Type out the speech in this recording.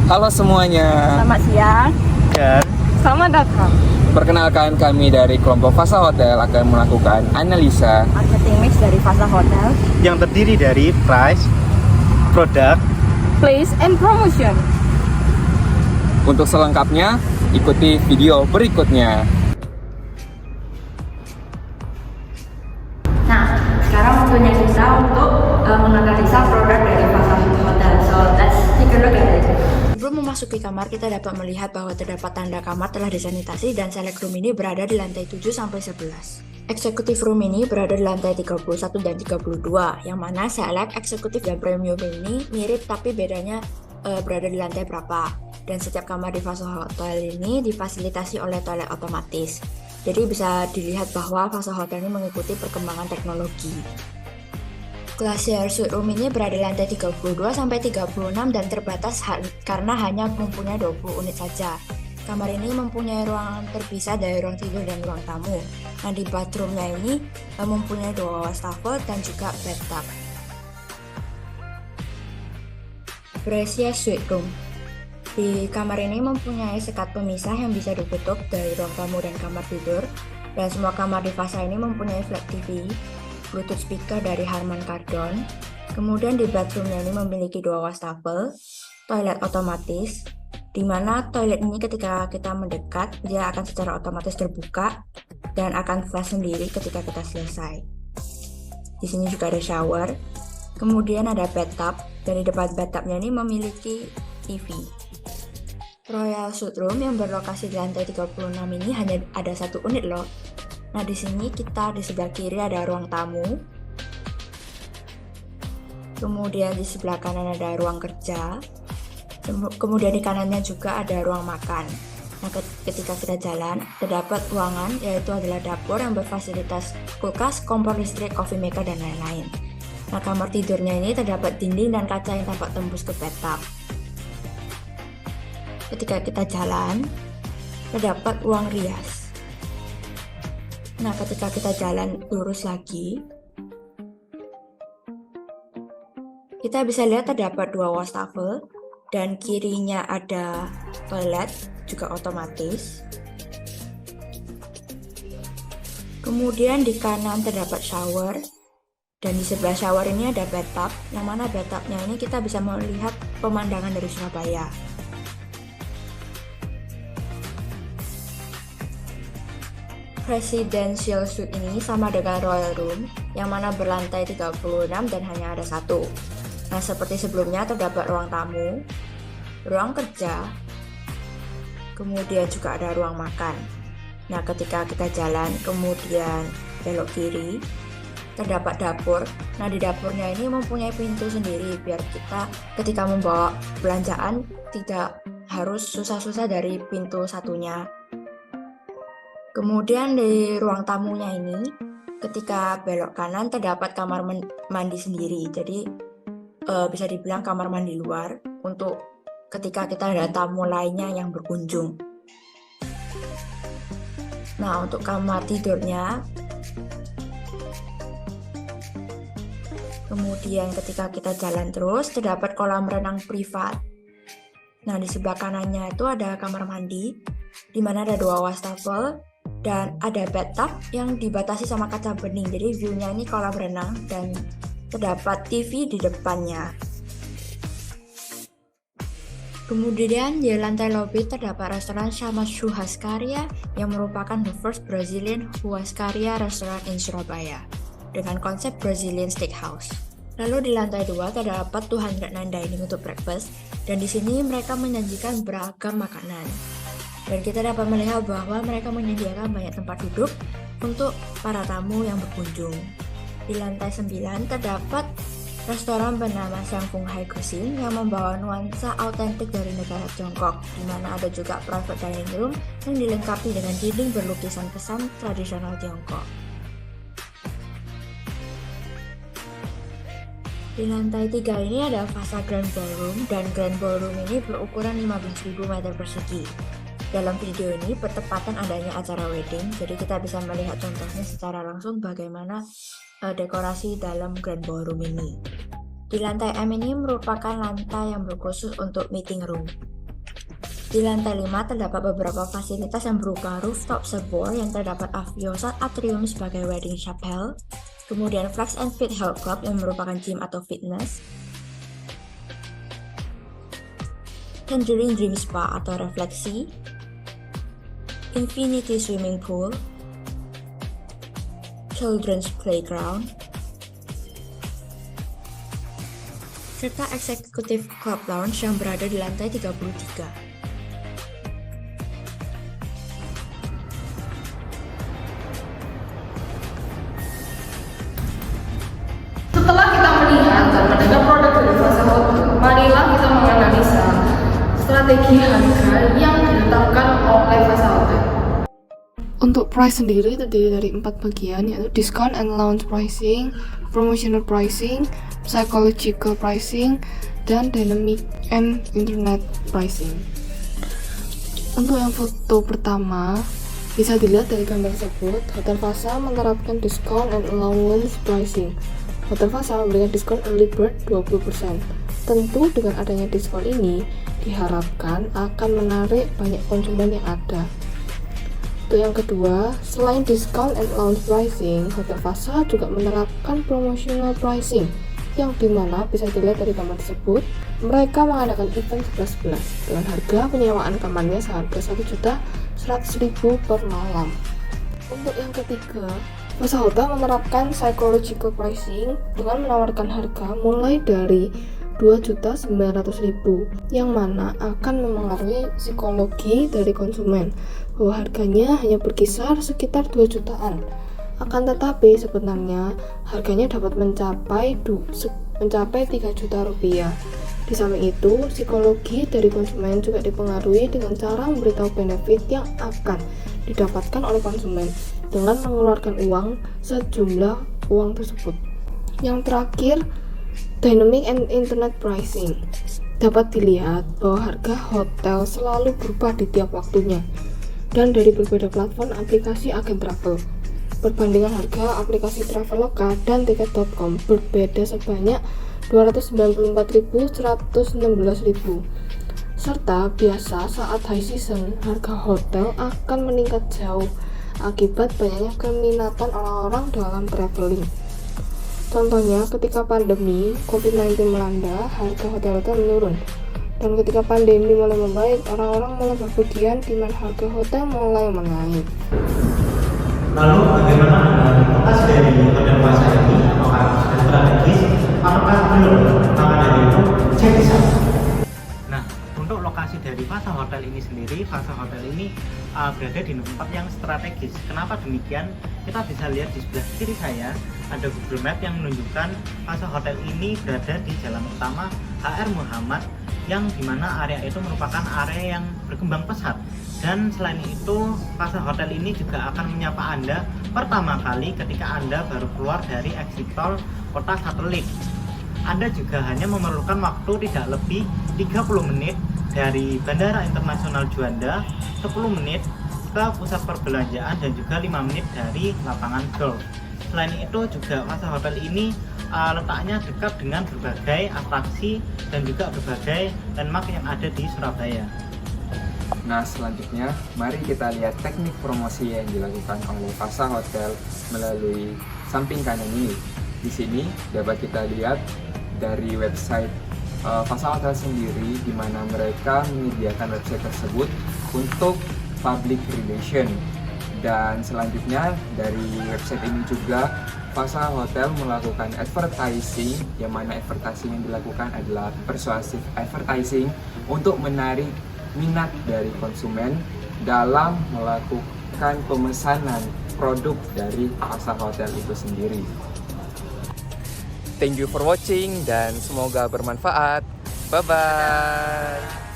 Halo semuanya. Selamat siang Dan selamat datang. perkenalkan, kami dari kelompok Fasa Hotel akan melakukan analisa Marketing mix dari Fasa Hotel, yang terdiri dari price, produk, place and promotion. Untuk selengkapnya, ikuti video berikutnya. Nah, sekarang waktunya kita untuk menganalisa produk dari Fasa Hotel. So, let's take a look at it. Sebelum memasuki kamar, kita dapat melihat bahwa terdapat tanda kamar telah disanitasi dan select room ini berada di lantai 7-11. Executive room ini berada di lantai 31 dan 32, yang mana select, executive, dan premium ini mirip tapi bedanya berada di lantai berapa. Dan setiap kamar di Fasa Hotel ini difasilitasi oleh toilet otomatis. Jadi bisa dilihat bahwa Fasa Hotel ini mengikuti perkembangan teknologi. Glacier Suite Room ini berada di lantai 32-36 dan terbatas karena hanya mempunyai 20 unit saja. Kamar ini mempunyai ruangan terpisah dari ruang tidur dan ruang tamu. Nah, di bathroomnya ini mempunyai 2 wastafel dan juga bathtub. Brescia Suite Room. Di kamar ini mempunyai sekat pemisah yang bisa ditutup dari ruang tamu dan kamar tidur. Dan semua kamar di Fasa ini mempunyai flat TV, Bluetooth speaker dari Harman Kardon. Kemudian di bathroomnya ini memiliki 2 wastafel, toilet otomatis, di mana toilet ini ketika kita mendekat, dia akan secara otomatis terbuka dan akan flash sendiri ketika kita selesai. Di sini juga ada shower. Kemudian ada bathtub, dan di depan bathtubnya ini memiliki TV. Royal Suite Room yang berlokasi di lantai 36 ini hanya ada 1 unit loh. Nah, di sini kita di sebelah kiri ada ruang tamu. Kemudian di sebelah kanan ada ruang kerja. Kemudian di kanannya juga ada ruang makan. Nah, ketika kita jalan, terdapat ruangan yaitu adalah dapur yang berfasilitas kulkas, kompor listrik, coffee maker, dan lain-lain. Nah, kamar tidurnya ini terdapat dinding dan kaca yang tampak tembus ke bathtub. Ketika kita jalan, terdapat ruang rias. Nah, ketika kita jalan lurus lagi, kita bisa lihat terdapat 2 wastafel dan kirinya ada toilet, juga otomatis. Kemudian di kanan terdapat shower, dan di sebelah shower ini ada bathtub, yang mana bathtubnya ini kita bisa melihat pemandangan dari Surabaya. Presidential Suite ini sama dengan Royal Room, yang mana berlantai 36 dan hanya ada 1. Nah, seperti sebelumnya terdapat ruang tamu, ruang kerja, kemudian juga ada ruang makan. Nah, ketika kita jalan, kemudian belok kiri, terdapat dapur. Nah, di dapurnya ini mempunyai pintu sendiri, biar kita ketika membawa belanjaan tidak harus susah-susah dari pintu satunya. Kemudian di ruang tamunya ini, ketika belok kanan terdapat kamar mandi sendiri. Jadi bisa dibilang kamar mandi luar untuk ketika kita ada tamu lainnya yang berkunjung. Nah, untuk kamar tidurnya, kemudian ketika kita jalan terus terdapat kolam renang privat. Nah, di sebelah kanannya itu ada kamar mandi, di mana ada 2 wastafel. Dan ada bathtub yang dibatasi sama kaca bening, jadi view-nya ini kolam renang dan terdapat TV di depannya. Kemudian di lantai lobby terdapat restoran Chama Churrascaria yang merupakan the first Brazilian churrascaria restaurant in Surabaya dengan konsep Brazilian Steakhouse. Lalu di lantai 2 terdapat 209 dining untuk breakfast, dan di sini mereka menyajikan beragam makanan. Dan kita dapat melihat bahwa mereka menyediakan banyak tempat duduk untuk para tamu yang berkunjung. Di lantai 9 terdapat restoran bernama Shangfeng Hai Cuisine yang membawa nuansa autentik dari negara Tiongkok, di mana ada juga private dining room yang dilengkapi dengan dinding berlukisan pesan tradisional Tiongkok. Di lantai 3 ini ada Fasa Grand Ballroom, dan Grand Ballroom ini berukuran 15.000 meter persegi. Dalam video ini bertepatan adanya acara wedding, jadi kita bisa melihat contohnya secara langsung bagaimana dekorasi dalam Grand Ballroom ini. Di lantai M ini merupakan lantai yang berkhusus untuk meeting room. Di lantai 5 terdapat beberapa fasilitas yang berupa rooftop server yang terdapat Aviosat Atrium sebagai wedding chapel, kemudian Flex and Fit Health Club yang merupakan gym atau fitness, Tangerine Dream Spa atau refleksi, Infinity Swimming Pool, Children's Playground, serta Executive Club Lounge yang berada di lantai 33. Setelah kita melihat dan mendengar produk dari Fasa Hotel, marilah kita menganalisa strategi harga yang ditetapkan oleh Fasa Hotel. Untuk price sendiri terdiri dari 4 bagian, yaitu discount and lounge pricing, promotional pricing, psychological pricing, dan dynamic and internet pricing. Untuk yang foto pertama, bisa dilihat dari gambar tersebut, Hotel Fasa menerapkan discount and allowance pricing. Hotel Fasa memberikan diskon early bird 20%. Tentu dengan adanya diskon ini diharapkan akan menarik banyak konsumen yang ada. Untuk yang kedua, selain diskon and allowance pricing, Hotel Fasa juga menerapkan promotional pricing yang dimana bisa dilihat dari gambar tersebut, mereka mengadakan event 11-11 dengan harga penyewaan kamarnya seharga Rp1.100.000 per malam. Untuk yang ketiga, Fasa Hotel menerapkan psychological pricing dengan menawarkan harga mulai dari Rp2.900.000 yang mana akan memengaruhi psikologi dari konsumen bahwa harganya hanya berkisar sekitar 2 jutaan. Akan tetapi sebenarnya harganya dapat mencapai 3 juta rupiah. Di samping itu, psikologi dari konsumen juga dipengaruhi dengan cara memberitahu benefit yang akan didapatkan oleh konsumen dengan mengeluarkan uang sejumlah uang tersebut. Yang terakhir, dynamic and internet pricing. Dapat dilihat bahwa harga hotel selalu berubah di tiap waktunya dan dari berbeda platform aplikasi agen travel. Perbandingan harga aplikasi Traveloka dan Tiket.com berbeda sebanyak 294.116.000. Serta biasa saat high season, harga hotel akan meningkat jauh akibat banyaknya keminatan orang-orang dalam traveling. Contohnya, ketika pandemi COVID-19 melanda, harga hotel-hotel menurun. Dan ketika pandemi mulai membaik, orang-orang mulai berpergian di mana harga hotel mulai menaik. Lalu bagaimana dengan lokasi dari Hotel Fasa ini? Apakah sudah strategis? Apakah belum? Maka dari itu cek di sana. Nah, untuk lokasi dari Fasa Hotel ini sendiri, Fasa Hotel ini berada di tempat yang strategis. Kenapa demikian? Kita bisa lihat di sebelah kiri saya ada Google Map yang menunjukkan Fasa Hotel ini berada di jalan utama HR Muhammad, yang dimana area itu merupakan area yang berkembang pesat. Dan selain itu, Fasa Hotel ini juga akan menyapa Anda pertama kali ketika Anda baru keluar dari exit tol Kota Satelit. Anda juga hanya memerlukan waktu tidak lebih 30 menit dari Bandara Internasional Juanda, 10 menit ke pusat perbelanjaan, dan juga 5 menit dari lapangan golf. Selain itu juga Fasa Hotel ini letaknya dekat dengan berbagai atraksi dan juga berbagai landmark yang ada di Surabaya. Nah, selanjutnya mari kita lihat teknik promosi yang dilakukan oleh Fasa Hotel melalui samping kanan ini. Di sini dapat kita lihat dari website Fasa Hotel sendiri, di mana mereka menyediakan website tersebut untuk public relation. Dan selanjutnya dari website ini juga Fasa Hotel melakukan advertising, yang mana advertising yang dilakukan adalah persuasive advertising untuk menarik minat dari konsumen dalam melakukan pemesanan produk dari Fasa Hotel itu sendiri. Thank you for watching dan semoga bermanfaat. Bye bye.